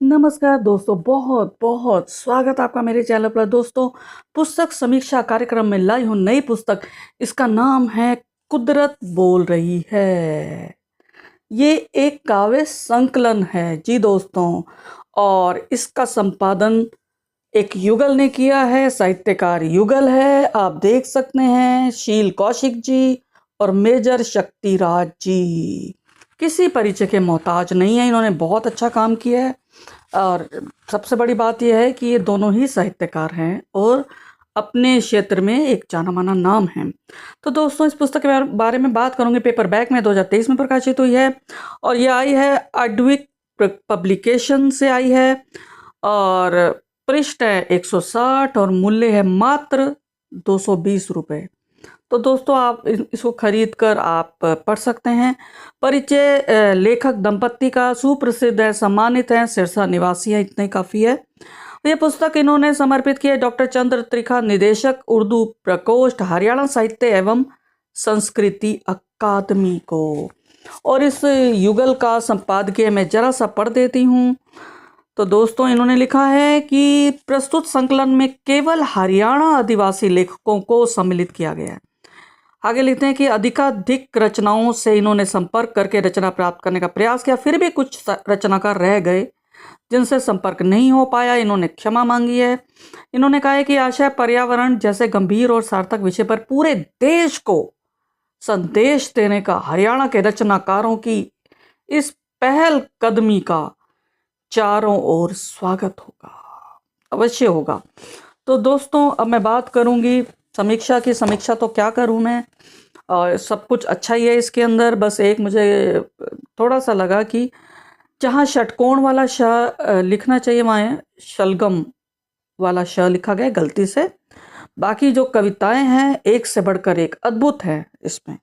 नमस्कार दोस्तों, बहुत बहुत स्वागत आपका मेरे चैनल पर। दोस्तों, पुस्तक समीक्षा कार्यक्रम में लाई हूँ नई पुस्तक। इसका नाम है कुदरत बोल रही है। ये एक काव्य संकलन है जी दोस्तों, और इसका संपादन एक युगल ने किया है। साहित्यकार युगल है, आप देख सकते हैं, शील कौशिक जी और मेजर शक्तिराज जी। किसी परिचय के मोहताज नहीं है, इन्होंने बहुत अच्छा काम किया है। और सबसे बड़ी बात यह है कि ये दोनों ही साहित्यकार हैं और अपने क्षेत्र में एक जाना माना नाम है। तो दोस्तों, इस पुस्तक के बारे में बात करूंगे। पेपरबैक में 2023 में प्रकाशित हुई है और ये आई है अड्विक पब्लिकेशन से आई है, और पृष्ठ है 160 और मूल्य है मात्र 220 रुपये। तो दोस्तों, आप इसको खरीद कर आप पढ़ सकते हैं। परिचय, लेखक दंपत्ति का सुप्रसिद्ध है, सम्मानित हैं, सिरसा निवासी है, इतना ही काफ़ी है। ये पुस्तक इन्होंने समर्पित की है डॉक्टर चंद्र त्रिखा, निदेशक उर्दू प्रकोष्ठ, हरियाणा साहित्य एवं संस्कृति अकादमी को। और इस युगल का संपादकीय मैं जरा सा पढ़ देती हूँ। तो दोस्तों, इन्होंने लिखा है कि प्रस्तुत संकलन में केवल हरियाणा आदिवासी लेखकों को सम्मिलित किया गया है। आगे लिखते हैं कि अधिकाधिक रचनाओं से इन्होंने संपर्क करके रचना प्राप्त करने का प्रयास किया, फिर भी कुछ रचनाकार रह गए जिनसे संपर्क नहीं हो पाया। इन्होंने क्षमा मांगी है। इन्होंने कहा है कि आशा पर्यावरण जैसे गंभीर और सार्थक विषय पर पूरे देश को संदेश देने का हरियाणा के रचनाकारों की इस पहल कदमी का चारों ओर स्वागत होगा, अवश्य होगा। तो दोस्तों, अब मैं बात करूंगी समीक्षा की। समीक्षा तो क्या करूं मैं, और सब कुछ अच्छा ही है इसके अंदर। बस एक मुझे थोड़ा सा लगा कि जहाँ षटकोण वाला श लिखना चाहिए वहाँ शलगम वाला श लिखा गया गलती से। बाकी जो कविताएं हैं एक से बढ़कर एक अद्भुत है। इसमें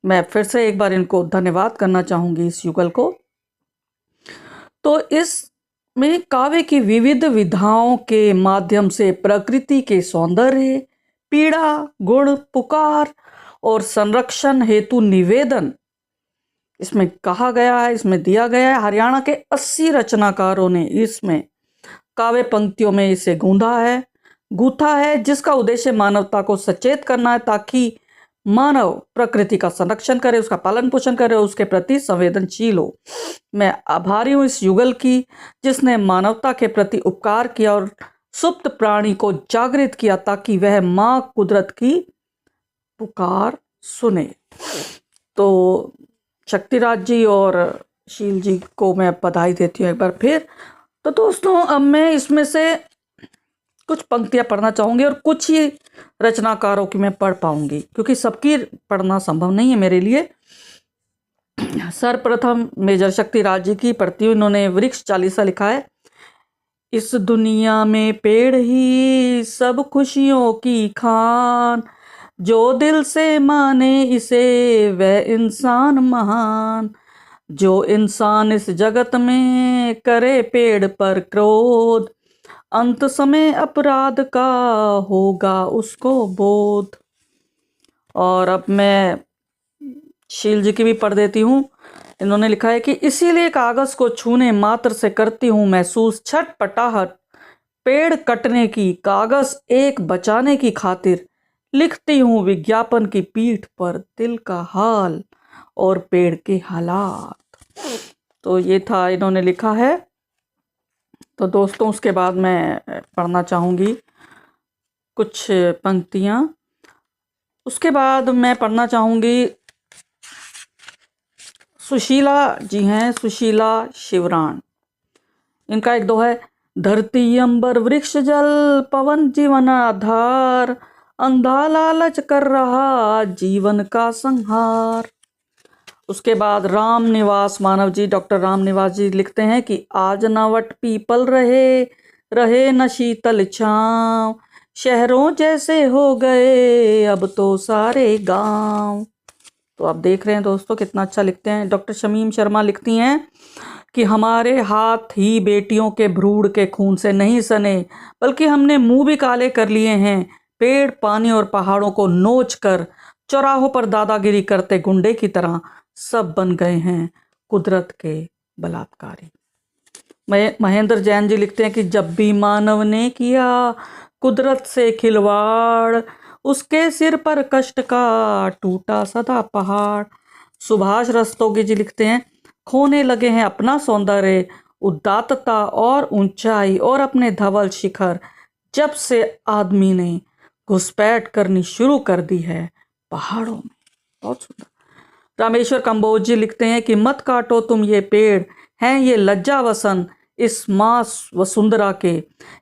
मैं फिर से एक बार इनको धन्यवाद करना चाहूँगी, इस युगल को। तो इसमें काव्य की विविध विधाओं के माध्यम से प्रकृति के सौंदर्य, पीड़ा, गुण, पुकार और संरक्षण हेतु निवेदन इसमें कहा गया है, इसमें दिया गया है। हरियाणा के 80 रचनाकारों ने इसमें काव्य पंक्तियों में इसे गूंथा है, जिसका उद्देश्य मानवता को सचेत करना है, ताकि मानव प्रकृति का संरक्षण करे, उसका पालन पोषण करे, उसके प्रति संवेदनशील हो। मैं आभारी हूँ इस युगल की, जिसने मानवता के प्रति उपकार किया और सुप्त प्राणी को जागृत किया, ताकि वह माँ कुदरत की पुकार सुने। तो शक्तिराज जी और शील जी को मैं बधाई देती हूँ एक बार फिर। तो दोस्तों, अब मैं इसमें से कुछ पंक्तियाँ पढ़ना चाहूँगी और कुछ ही रचनाकारों की मैं पढ़ पाऊँगी, क्योंकि सबकी पढ़ना संभव नहीं है मेरे लिए। सर्वप्रथम मेजर शक्तिराज जी की पढ़ती हूँ। इन्होंने वृक्ष चालीसा लिखा है। इस दुनिया में पेड़ ही सब खुशियों की खान, जो दिल से माने इसे वह इंसान महान। जो इंसान इस जगत में करे पेड़ पर क्रोध, अंत समय अपराध का होगा उसको बोध। और अब मैं शील जी की भी पढ़ देती हूँ। इन्होंने लिखा है कि इसीलिए कागज को छूने मात्र से करती हूँ महसूस छटपटाहट, पेड़ कटने की कागज एक बचाने की खातिर, लिखती हूँ विज्ञापन की पीठ पर दिल का हाल और पेड़ के हालात। तो ये था, इन्होंने लिखा है। तो दोस्तों, उसके बाद मैं पढ़ना चाहूँगी कुछ पंक्तियाँ। उसके बाद मैं पढ़ना चाहूँगी, सुशीला जी हैं, सुशीला शिवराण। इनका एक दोहा है, धरती अंबर वृक्ष जल पवन जीवन आधार, अंधा लालच कर रहा जीवन का संहार। उसके बाद राम निवास मानव जी, डॉक्टर राम निवास जी लिखते हैं कि आज न वट पीपल रहे न शीतल छाँव, शहरों जैसे हो गए अब तो सारे गांव। तो आप देख रहे हैं दोस्तों कितना अच्छा लिखते हैं। डॉक्टर शमीम शर्मा लिखती हैं कि हमारे हाथ ही बेटियों के भ्रूण के खून से नहीं सने, बल्कि हमने मुंह भी काले कर लिए हैं। पेड़, पानी और पहाड़ों को नोच कर चौराहों पर दादागिरी करते गुंडे की तरह सब बन गए हैं कुदरत के बलात्कारी। महेंद्र जैन जी लिखते हैं कि जब भी मानव ने किया कुदरत से खिलवाड़, उसके सिर पर कष्ट का टूटा सदा पहाड़। सुभाष रस्तोगी जी लिखते हैं खोने लगे हैं अपना सौंदर्य, उदात्तता और ऊंचाई और अपने धवल शिखर, जब से आदमी ने घुसपैठ करनी शुरू कर दी है पहाड़ों में। बहुत सुंदर। रामेश्वर कंबोज जी लिखते हैं कि मत काटो तुम ये पेड़, हैं ये लज्जा वसन इस मां वसुंधरा के।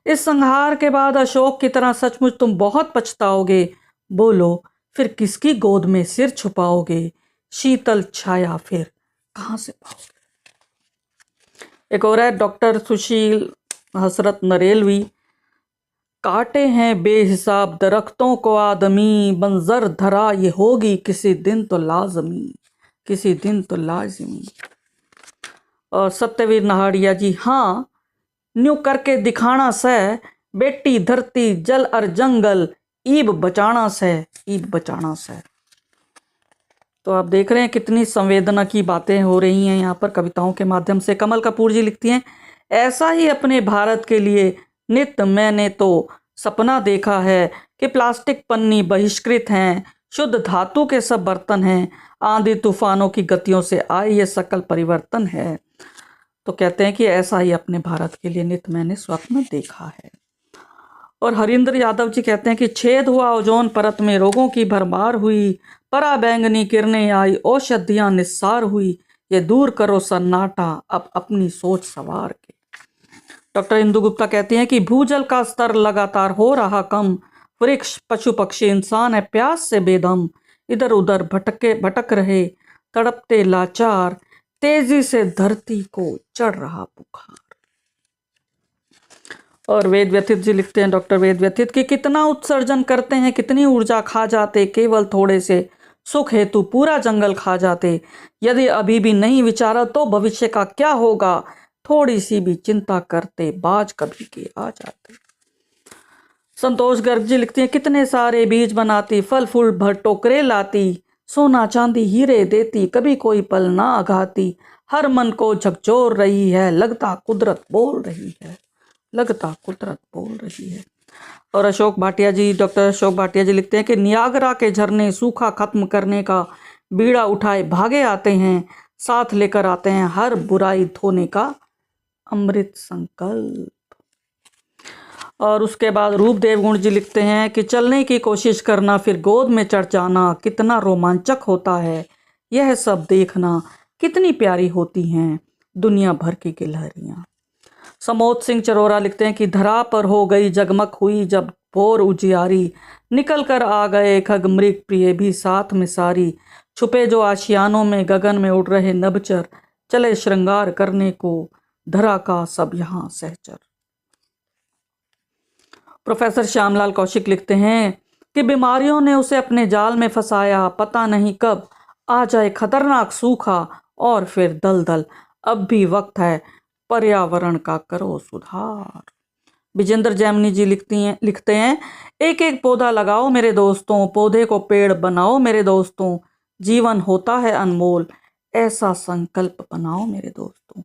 इस संहार के बाद अशोक की तरह सचमुच तुम बहुत पछताओगे। बोलो फिर किसकी गोद में सिर छुपाओगे, शीतल छाया फिर कहां से पाओगे। एक और है डॉक्टर सुशील हसरत नरेलवी, काटे हैं बेहिसाब दरख्तों को आदमी, बंजर धरा ये होगी किसी दिन तो लाजमी, किसी दिन तो लाजमी। और सत्यवीर नहाड़िया जी, हाँ न्यू करके दिखाना से बेटी धरती जल और जंगल, ईब बचाना से, ईब बचाना से। तो आप देख रहे हैं कितनी संवेदना की बातें हो रही हैं यहाँ पर कविताओं के माध्यम से। कमल कपूर जी लिखती हैं ऐसा ही अपने भारत के लिए नित्य मैंने तो सपना देखा है कि प्लास्टिक पन्नी बहिष्कृत हैं, शुद्ध धातु के सब बर्तन हैं, आंधी तूफानों की गतियों से आए ये सकल परिवर्तन है। तो कहते हैं कि ऐसा ही अपने भारत के लिए नित्य मैंने स्वप्न देखा है। और हरिंद्र यादव जी कहते हैं कि छेद हुआ ओजोन परत में, रोगों की भरमार हुई, परा बैंगनी किरणें आई, औषधियां निस्सार हुई, ये दूर करो सन्नाटा अब अपनी सोच सवार के। डॉक्टर इंदु गुप्ता कहती हैं कि भूजल का स्तर लगातार हो रहा कम, वृक्ष पशु पक्षी इंसान है प्यास से बेदम, इधर उधर भटक रहे तड़पते लाचार, तेजी से धरती को चढ़ रहा बुखार। और वेद व्यथित जी लिखते हैं, डॉक्टर वेद व्यथित, कि कितना उत्सर्जन करते हैं, कितनी ऊर्जा खा जाते, केवल थोड़े से सुख हेतु पूरा जंगल खा जाते। यदि अभी भी नहीं विचारा तो भविष्य का क्या होगा, थोड़ी सी भी चिंता करते बाज कभी के आ जाते। संतोष गर्ग जी लिखते हैं, कितने सारे बीज बनाती, फल फूल भर टोकरे लाती, सोना चांदी हीरे देती, कभी कोई पल ना आघाती, हर मन को झकझोर रही है, लगता कुदरत बोल रही है, लगता कुदरत बोल रही है। और अशोक भाटिया जी, डॉक्टर अशोक भाटिया जी लिखते हैं कि नियाग्रा के झरने सूखा खत्म करने का बीड़ा उठाए भागे आते हैं, साथ लेकर आते हैं हर बुराई धोने का अमृत संकल्प। और उसके बाद रूप देवगुण जी लिखते हैं कि चलने की कोशिश करना फिर गोद में चढ़ जाना कितना रोमांचक होता है, यह सब देखना कितनी प्यारी होती हैं दुनिया भर की गिलहरियां। समोद सिंह चरोरा लिखते हैं कि धरा पर हो गई जगमग हुई जब भोर उजियारी, निकल कर आ गए खग मृग प्रिय भी साथ में सारी, छुपे जो आशियानों में गगन में उड़ रहे नभचर, चले श्रृंगार करने को धरा का सब यहाँ सहचर। प्रोफेसर श्यामलाल कौशिक लिखते हैं कि बीमारियों ने उसे अपने जाल में फंसाया, पता नहीं कब आ जाए खतरनाक सूखा और फिर दलदल, अब भी वक्त है पर्यावरण का करो सुधार। विजेंद्र जैमिनी जी लिखते हैं एक एक पौधा लगाओ मेरे दोस्तों, पौधे को पेड़ बनाओ मेरे दोस्तों, जीवन होता है अनमोल ऐसा संकल्प बनाओ मेरे दोस्तों।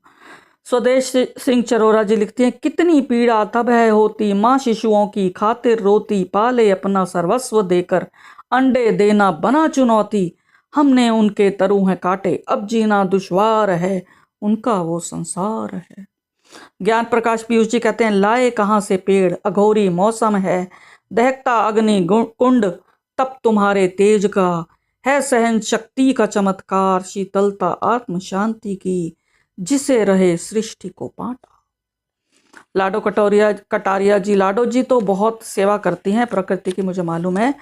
स्वदेश सिंह चरोरा जी लिखती हैं कितनी पीड़ा तब है होती, माँ शिशुओं की खातिर रोती, पाले अपना सर्वस्व देकर अंडे देना बना चुनौती, हमने उनके तरु हैं काटे अब जीना दुश्वार है, उनका वो संसार है। ज्ञान प्रकाश पीयूष जी कहते हैं लाए कहाँ से पेड़, अघोरी मौसम है, दहकता अग्नि कुंड तप तुम्हारे तेज का, है सहन शक्ति का चमत्कार, शीतलता आत्म शांति की, जिसे रहे सृष्टि को बांटा। लाडो कटारिया जी, लाडो जी तो बहुत सेवा करती हैं प्रकृति की, मुझे मालूम है।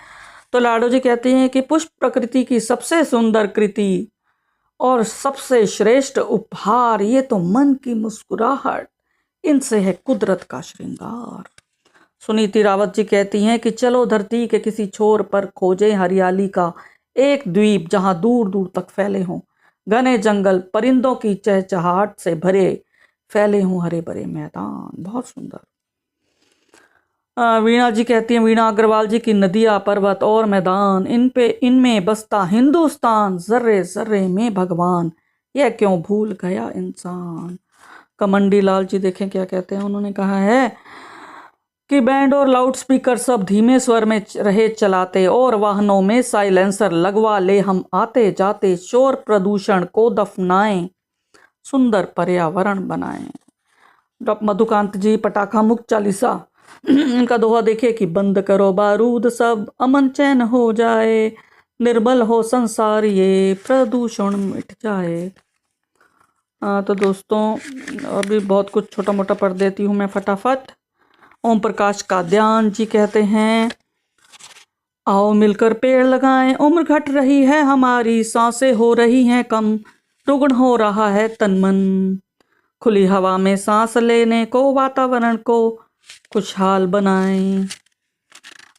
तो लाडो जी कहती हैं कि पुष्प प्रकृति की सबसे सुंदर कृति और सबसे श्रेष्ठ उपहार, ये तो मन की मुस्कुराहट, इनसे है कुदरत का श्रृंगार। सुनीति रावत जी कहती हैं कि चलो धरती के किसी छोर पर खोजें हरियाली का एक द्वीप, जहां दूर दूर तक फैले हों घने जंगल, परिंदों की चहचहाट से भरे फैले हों हरे भरे मैदान। बहुत सुंदर। वीणा जी कहती हैं, वीणा अग्रवाल जी की नदियाँ पर्वत और मैदान, इनमें बसता हिंदुस्तान, जर्रे जर्रे में भगवान, यह क्यों भूल गया इंसान। कमंडी लाल जी देखें क्या कहते हैं। उन्होंने कहा है कि बैंड और लाउड स्पीकर सब धीमे स्वर में रहे चलाते और वाहनों में साइलेंसर लगवा ले हम आते जाते, शोर प्रदूषण को दफनाएं, सुंदर पर्यावरण बनाएं। डॉक्टर मधुकांत जी पटाखा मुक्त चालीसा इनका दोहा देखिए कि बंद करो बारूद सब, अमन चैन हो जाए, निर्मल हो संसार ये, प्रदूषण मिट जाए। तो दोस्तों अभी बहुत कुछ छोटा मोटा पढ़ देती हूँ मैं फटाफट। ओम प्रकाश काद्यान जी कहते हैं, आओ मिलकर पेड़ लगाएं, उम्र घट रही है हमारी, सांसें हो रही हैं कम, रुग्ण हो रहा है तन मन, खुली हवा में सांस लेने को वातावरण को खुशहाल बनाएं।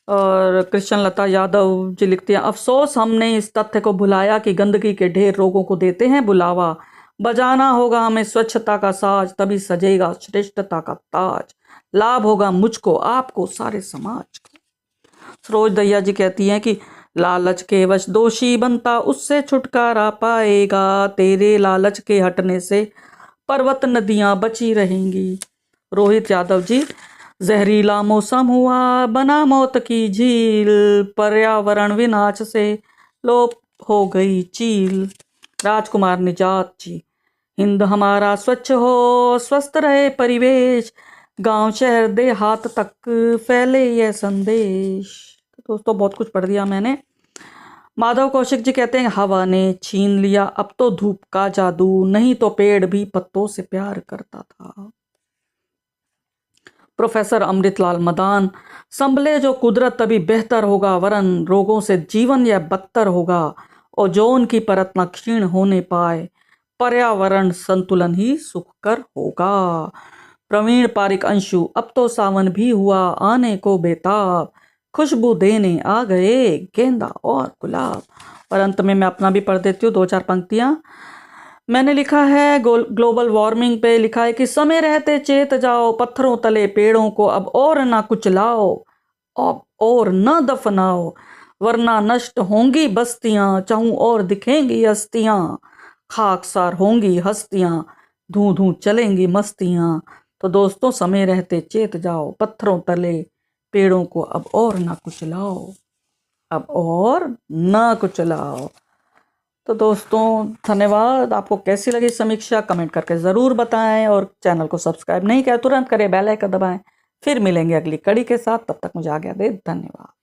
और कृष्ण लता यादव जी लिखती हैं, अफसोस हमने इस तथ्य को भुलाया कि गंदगी के ढेर रोगों को देते हैं बुलावा, बजाना होगा हमें स्वच्छता का साज, तभी सजेगा श्रेष्ठता का ताज, लाभ होगा मुझको आपको सारे समाज को। सरोज दैया जी कहती हैं कि लालच के वश दोषी बनता उससे छुटकारा पाएगा, तेरे लालच के हटने से पर्वत नदियां बची रहेंगी। रोहित यादव जी, जहरीला मौसम हुआ बना मौत की झील, पर्यावरण विनाश से लोप हो गई चील। राजकुमार निजात जी, हिंद हमारा स्वच्छ हो स्वस्थ रहे परिवेश, गांव शहर देहात तक फैले यह संदेश। तो दोस्तों बहुत कुछ पढ़ दिया मैंने। माधव कौशिक जी कहते हैं, हवा ने छीन लिया अब तो धूप का जादू, नहीं तो पेड़ भी पत्तों से प्यार करता था। प्रोफेसर अमृतलाल मदान, संभले जो कुदरत तभी बेहतर होगा, वरन रोगों से जीवन यह बदतर होगा, ओजोन की परत न क्षीण होने पाए, पर्यावरण संतुलन ही सुखकर होगा। प्रवीण पारिक अंशु, अब तो सावन भी हुआ आने को बेताब, खुशबू देने आ गए गेंदा और गुलाब। और अंत में मैं अपना भी पढ़ देती हूँ 2-4 पंक्तियां। मैंने लिखा है ग्लोबल वार्मिंग पे लिखा है कि समय रहते चेत जाओ, पत्थरों तले पेड़ों को अब और ना कुचलाओ, अब और न दफनाओ, वरना नष्ट होंगी बस्तियां, चाहूं और दिखेंगी हस्तियां, खाकसार होंगी हस्तियां, धू धू चलेंगी मस्तियां। तो दोस्तों समय रहते चेत जाओ, पत्थरों तले पेड़ों को अब और ना कुचलाओ, अब और ना कुचलाओ। तो दोस्तों धन्यवाद। आपको कैसी लगी समीक्षा कमेंट करके ज़रूर बताएं, और चैनल को सब्सक्राइब नहीं किया तुरंत करें, बेल आइकन दबाएं। फिर मिलेंगे अगली कड़ी के साथ, तब तक मुझे आज्ञा दें, धन्यवाद।